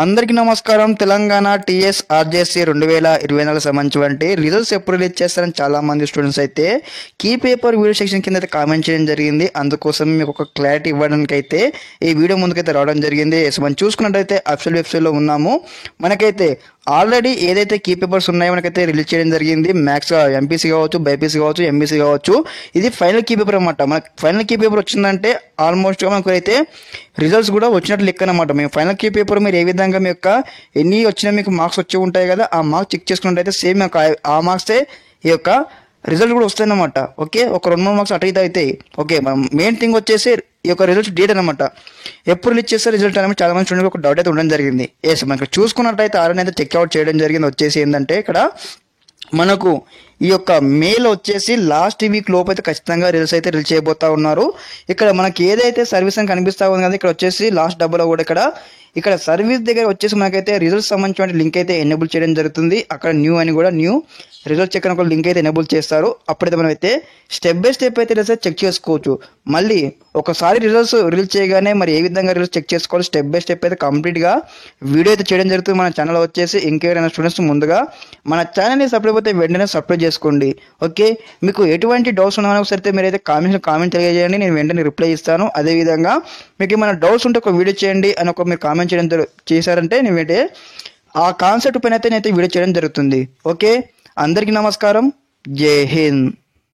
అందరికీ నమస్కారం. Telangana TS RJC 2024 సంబంధించినటువంటి రిజల్ట్స్ ఎప్పుడు రిలీజ్ చేస్తారని చాలా మంది స్టూడెంట్స్ అయితే కీ పేపర్ వీడియో సెక్షన్ కింద అయితే కామెంట్ చేయడం జరిగింది. అందుకోసం మీకు ఒక క్లారిటీ ఇవ్వడానికి అయితే ఈ వీడియో ముందుకైతే రావడం జరిగింది. మనం చూసుకున్నట్టయితే అఫీషియల్ వెబ్సైట్లో ఉన్నాము. మనకైతే ఆల్రెడీ ఏదైతే కీ పేపర్స్ ఉన్నాయో మనకైతే రిలీజ్ చేయడం జరిగింది. మ్యాథ్స్ ఎంపీసీ కావచ్చు, బైపీసీ కావచ్చు, ఎంబీసీ కావచ్చు. ఇది ఫైనల్ కీ పేపర్ అనమాట. మనకు ఫైనల్ కీ పేపర్ వచ్చిందంటే ఆల్మోస్ట్ మనకు అయితే రిజల్ట్స్ కూడా వచ్చినట్లు లెక్క అనమాట. మేము ఫైనల్ కీ పేపర్ మీరు ఏ విధంగా మీ యొక్క ఎన్ని వచ్చినా మీకు మార్క్స్ వచ్చి ఉంటాయి కదా, ఆ మార్క్స్ చెక్ చేసుకున్నట్టయితే సేమ్ ఆ మార్క్సే ఈ యొక్క రిజల్ట్ కూడా వస్తాయన్నమాట. ఓకే, ఒక 2-3 మార్క్స్ అటు ఇటు అవుతాయి. ఓకే, మనం మెయిన్ థింగ్ వచ్చేసి ఈ యొక్క రిజల్ట్ డేట్ అనమాట. ఎప్పుడు రిలీజ్ చేస్తే రిజల్ట్ అనేది చాలా మంది స్టూడెంట్ ఒక డౌట్ అయితే ఉండడం జరిగింది. ఎస్, మనకి చూసుకున్నట్టయితే ఆల్రెడీ అయితే చెక్అవుట్ చేయడం జరిగింది. వచ్చేసి ఏంటంటే ఇక్కడ మనకు ఈ యొక్క మేలో వచ్చేసి లాస్ట్ వీక్ లోపు అయితే ఖచ్చితంగా రిజల్ట్స్ అయితే రిలీజ్ చేయబోతా ఉన్నారు. ఇక్కడ మనకి ఏదైతే సర్వీస్ అని కనిపిస్తా ఉంది కదా, ఇక్కడ వచ్చేసి లాస్ట్ డబ్బులో కూడా ఇక్కడ సర్వీస్ దగ్గర వచ్చేసి మనకైతే రిజల్ట్స్ సంబంధించిన లింక్ అయితే ఎనేబుల్ చేయడం జరుగుతుంది. అక్కడ న్యూ అని కూడా న్యూ రిజల్ట్ చెక్ అని ఒక లింక్ అయితే ఎనేబుల్ చేస్తారు. అప్పుడైతే మనం అయితే స్టెప్ బై స్టెప్ అయితే రిజల్ట్స్ చెక్ చేసుకోవచ్చు. మళ్ళీ ఒకసారి రిజల్ట్స్ రిలీజ్ చేయగానే మరి ఏ విధంగా రిజల్ట్స్ చెక్ చేసుకోవాలి స్టెప్ బై స్టెప్ అయితే కంప్లీట్గా వీడియో అయితే చేయడం జరుగుతుంది మన ఛానల్లో. వచ్చేసి ఇంకెవరైనా స్టూడెంట్స్ ముందుగా మన ఛానల్ని సబ్స్క్రైబ్ అయితే వెంటనే సబ్స్క్రైబ్ చేసుకోండి. ఓకే, మీకు ఎటువంటి డౌట్స్ ఉన్నాయో ఒకసారి మీరు అయితే కామెంట్ తెలియజేయండి, నేను వెంటనే రిప్లై ఇస్తాను. అదేవిధంగా మీకు ఏమైనా డౌట్స్ ఉంటే ఒక వీడియో చేయండి అని మీరు కామెంట్ చేయడం చేశారంటే నేనైతే ఆ కాన్సెప్ట్ పైన అయితే నేనైతే వీడియో చేయడం జరుగుతుంది. ఓకే, అందరికీ నమస్కారం. జై హింద్.